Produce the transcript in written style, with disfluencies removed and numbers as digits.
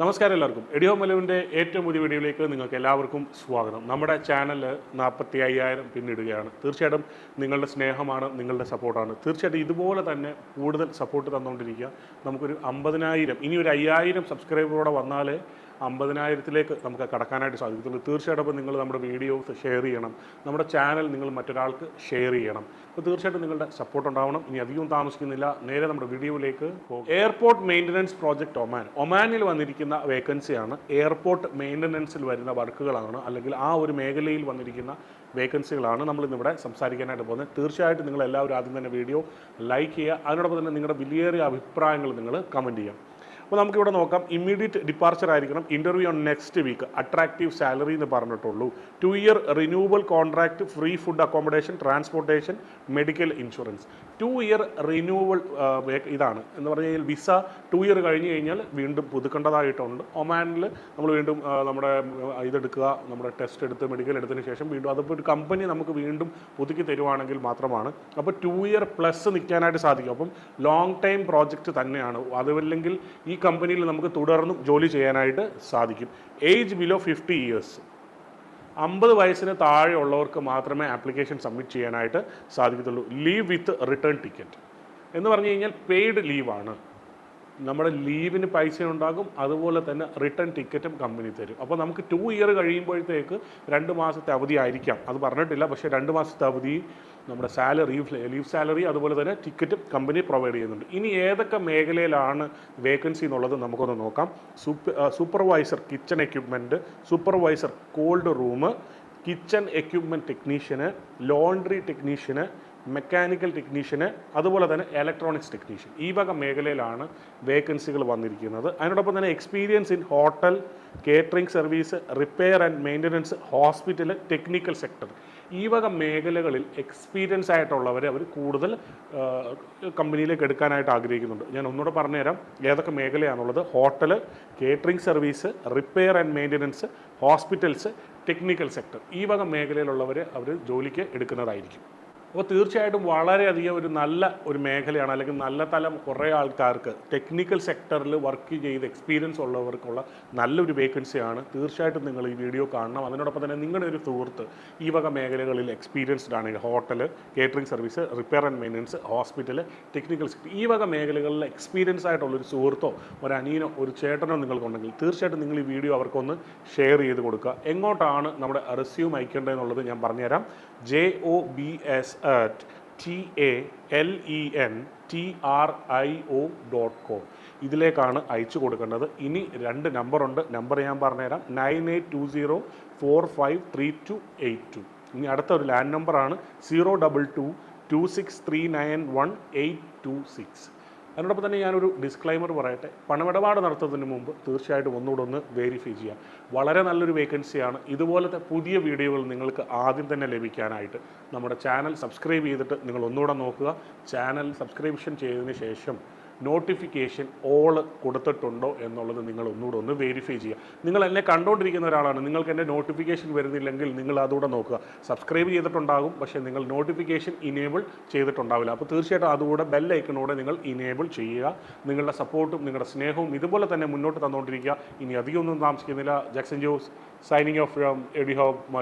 നമസ്കാരം എല്ലാവർക്കും. എഡിയോ മലുവിൻ്റെ ഏറ്റവും പുതിയ വീഡിയോയിലേക്ക് നിങ്ങൾക്ക് എല്ലാവർക്കും സ്വാഗതം. നമ്മുടെ ചാനൽ 45,000 പിന്നിടുകയാണ്. തീർച്ചയായിട്ടും നിങ്ങളുടെ സ്നേഹമാണ്, നിങ്ങളുടെ സപ്പോർട്ടാണ്. തീർച്ചയായിട്ടും ഇതുപോലെ തന്നെ കൂടുതൽ സപ്പോർട്ട് തന്നുകൊണ്ടിരിക്കുക. നമുക്കൊരു 50,000 ഇനി ഒരു 5,000 സബ്സ്ക്രൈബറോടെ വന്നാലേ 50,000-ലേക്ക് നമുക്ക് കടക്കാനായിട്ട് സാധിക്കത്തുള്ളൂ. തീർച്ചയായിട്ടും അപ്പോൾ നിങ്ങൾ നമ്മുടെ വീഡിയോസ് ഷെയർ ചെയ്യണം, നമ്മുടെ ചാനൽ നിങ്ങൾ മറ്റൊരാൾക്ക് ഷെയർ ചെയ്യണം. അപ്പോൾ തീർച്ചയായിട്ടും നിങ്ങളുടെ സപ്പോർട്ട് ഉണ്ടാവണം. ഇനി അധികം താമസിക്കുന്നില്ല, നേരെ നമ്മുടെ വീഡിയോയിലേക്ക് പോകും. എയർപോർട്ട് മെയിൻ്റനൻസ് പ്രോജക്റ്റ് ഒമാനിൽ വന്നിരിക്കുന്ന വേക്കൻസിയാണ്. എയർപോർട്ട് മെയിൻ്റനൻസിൽ വരുന്ന വർക്കുകളാണ്, അല്ലെങ്കിൽ ആ ഒരു മേഖലയിൽ വന്നിരിക്കുന്ന വേക്കൻസികളാണ് നമ്മളിന്നിവിടെ സംസാരിക്കാനായിട്ട് പോകുന്നത്. തീർച്ചയായിട്ടും നിങ്ങൾ എല്ലാവരും ആദ്യം തന്നെ വീഡിയോ ലൈക്ക് ചെയ്യുക, അതിനോടൊപ്പം തന്നെ നിങ്ങളുടെ വിലയേറിയ അഭിപ്രായങ്ങൾ നിങ്ങൾ കമൻറ്റ് ചെയ്യാം. അപ്പോൾ നമുക്കിവിടെ നോക്കാം. ഇമ്മീഡിയറ്റ് ഡിപ്പാർച്ചർ ആയിരിക്കണം. Interview on next week. Attractive salary എന്ന് പറഞ്ഞിട്ടുള്ളൂ. 2 year renewal contract, free food accommodation, transportation, medical insurance. 2 year renewal ഇതാണ് എന്ന് പറഞ്ഞു കഴിഞ്ഞാൽ വിസ 2 ഇയർ കഴിഞ്ഞ് കഴിഞ്ഞാൽ വീണ്ടും പുതുക്കേണ്ടതായിട്ടുണ്ട്. ഒമാനിൽ നമ്മൾ വീണ്ടും നമ്മുടെ ഇതെടുക്കുക, നമ്മുടെ ടെസ്റ്റ് എടുത്ത് മെഡിക്കൽ എടുത്തതിന് ശേഷം വീണ്ടും അതിപ്പോൾ ഒരു കമ്പനി നമുക്ക് വീണ്ടും പുതുക്കി തരുവാണെങ്കിൽ മാത്രമാണ്. അപ്പോൾ 2 ഇയർ പ്ലസ് നിൽക്കാനായിട്ട് സാധിക്കും. അപ്പം ലോങ് ടൈം പ്രോജക്റ്റ് തന്നെയാണ്. അതുമല്ലെങ്കിൽ ഈ കമ്പനിയിൽ നമുക്ക് തുടർന്നും ജോലി ചെയ്യാനായിട്ട് സാധിക്കും. ഏജ് ബിലോ 50 ഇയേഴ്സ്, 50 വയസ്സിന് താഴെയുള്ളവർക്ക് മാത്രമേ ആപ്ലിക്കേഷൻ സബ്മിറ്റ് ചെയ്യാനായിട്ട് സാധിക്കത്തുള്ളൂ. ലീവ് വിത്ത് റിട്ടേൺ ടിക്കറ്റ് എന്ന് പറഞ്ഞു കഴിഞ്ഞാൽ പെയ്ഡ് ലീവാണ്. നമ്മുടെ ലീവിന് പൈസ ഉണ്ടാകും, അതുപോലെ തന്നെ റിട്ടേൺ ടിക്കറ്റും കമ്പനി തരും. അപ്പോൾ നമുക്ക് 2 ഇയർ കഴിയുമ്പോഴത്തേക്ക് 2 മാസത്തെ അവധി ആയിരിക്കാം, അത് പറഞ്ഞിട്ടില്ല. പക്ഷേ 2 മാസത്തെ അവധി നമ്മുടെ സാലറി, ലീവ് സാലറി, അതുപോലെ തന്നെ ടിക്കറ്റും കമ്പനി പ്രൊവൈഡ് ചെയ്യുന്നുണ്ട്. ഇനി ഏതൊക്കെ മേഖലയിലാണ് വേക്കൻസി എന്നുള്ളത് നമുക്കൊന്ന് നോക്കാം. Supervisor kitchen equipment, supervisor cold room, kitchen equipment technician, laundry technician, mechanical technician, അതുപോലെ തന്നെ ഇലക്ട്രോണിക്സ് ടെക്നീഷ്യൻ. ഈ വക മേഖലയിലാണ് വേക്കൻസികൾ വന്നിരിക്കുന്നത്. അതിനോടൊപ്പം തന്നെ experience in hotel, catering service, repair and maintenance, hospital, technical sector. ഈ വക മേഖലകളിൽ എക്സ്പീരിയൻസ് ആയിട്ടുള്ളവരെ അവർ കൂടുതൽ കമ്പനിയിലേക്ക് എടുക്കാനായിട്ട് ആഗ്രഹിക്കുന്നുണ്ട്. ഞാൻ ഒന്നുകൂടെ പറഞ്ഞുതരാം ഏതൊക്കെ മേഖലയാണുള്ളത്. Hotel, catering service, repair and maintenance, hospitals, technical sector. ഈ വക മേഖലയിലുള്ളവരെ അവർ ജോലിക്ക് എടുക്കുന്നതായിരിക്കും. അപ്പോൾ തീർച്ചയായിട്ടും വളരെയധികം നല്ല ഒരു മേഖലയാണ്, അല്ലെങ്കിൽ നല്ല തലം കുറേ ആൾക്കാർക്ക് ടെക്നിക്കൽ സെക്ടറിൽ വർക്ക് ചെയ്ത് എക്സ്പീരിയൻസ് ഉള്ളവർക്കുള്ള നല്ലൊരു വേക്കൻസിയാണ്. തീർച്ചയായിട്ടും നിങ്ങൾ ഈ വീഡിയോ കാണണം. അതിനോടൊപ്പം തന്നെ നിങ്ങളുടെ ഒരു സുഹൃത്ത് ഈ വക മേഖലകളിൽ എക്സ്പീരിയൻസ്ഡ് ആണെങ്കിൽ, hotel, catering service, repair and maintenance, hospital, technical sector, ഈ വക മേഖലകളിൽ എക്സ്പീരിയൻസ് ആയിട്ടുള്ളൊരു സുഹൃത്തോ ഒരു അനിയനോ ഒരു ചേട്ടനോ നിങ്ങൾക്കുണ്ടെങ്കിൽ തീർച്ചയായിട്ടും നിങ്ങൾ ഈ വീഡിയോ അവർക്കൊന്ന് ഷെയർ ചെയ്ത് കൊടുക്കുക. എങ്ങോട്ടാണ് നമ്മുടെ റെസ്യൂം അയക്കേണ്ടതെന്നുള്ളത് ഞാൻ പറഞ്ഞുതരാം. jobs@talentrio.com ഇതിലേക്കാണ് അയച്ചു കൊടുക്കേണ്ടത്. ഇനി 2 നമ്പറുണ്ട്. നമ്പർ ഞാൻ പറഞ്ഞുതരാം. 9820453282. ഇനി അടുത്ത ഒരു ലാൻഡ് നമ്പറാണ് 02226391826. അതിനോടൊപ്പം തന്നെ ഞാനൊരു ഡിസ്ക്ലൈമർ പറയട്ടെ. പണമിടപാട് നടത്തുന്നതിന് മുമ്പ് തീർച്ചയായിട്ടും ഒന്നുകൂടെ വെരിഫൈ ചെയ്യാം. വളരെ നല്ലൊരു വേക്കൻസിയാണ്. ഇതുപോലത്തെ പുതിയ വീഡിയോകൾ നിങ്ങൾക്ക് ആദ്യം തന്നെ ലഭിക്കാനായിട്ട് നമ്മുടെ ചാനൽ സബ്സ്ക്രൈബ് ചെയ്തിട്ട് നിങ്ങൾ ഒന്നുകൂടെ നോക്കുക. ചാനൽ സബ്സ്ക്രിപ്ഷൻ ചെയ്തതിന് ശേഷം നോട്ടിഫിക്കേഷൻ ഓൾ കൊടുത്തിട്ടുണ്ടോ എന്നുള്ളത് നിങ്ങൾ ഒന്നുകൂടെ വെരിഫൈ ചെയ്യുക. നിങ്ങൾ എന്നെ കണ്ടുകൊണ്ടിരിക്കുന്ന ഒരാളാണ്, നിങ്ങൾക്ക് എൻ്റെ നോട്ടിഫിക്കേഷൻ വരുന്നില്ലെങ്കിൽ നിങ്ങൾ അതുകൂടെ നോക്കുക. സബ്സ്ക്രൈബ് ചെയ്തിട്ടുണ്ടാകും, പക്ഷേ നിങ്ങൾ നോട്ടിഫിക്കേഷൻ ഇനേബിൾ ചെയ്തിട്ടുണ്ടാവില്ല. അപ്പോൾ തീർച്ചയായിട്ടും അതുകൂടെ ബെൽ ഐക്കണോടെ നിങ്ങൾ ഇനേബിൾ ചെയ്യുക. നിങ്ങളുടെ സപ്പോർട്ടും നിങ്ങളുടെ സ്നേഹവും ഇതുപോലെ തന്നെ മുന്നോട്ട് തന്നുകൊണ്ടിരിക്കുക. ഇനി അധികമൊന്നും താമസിക്കുന്നില്ല. Jackson Jose signing off from എഡിഹോ മല്ലു.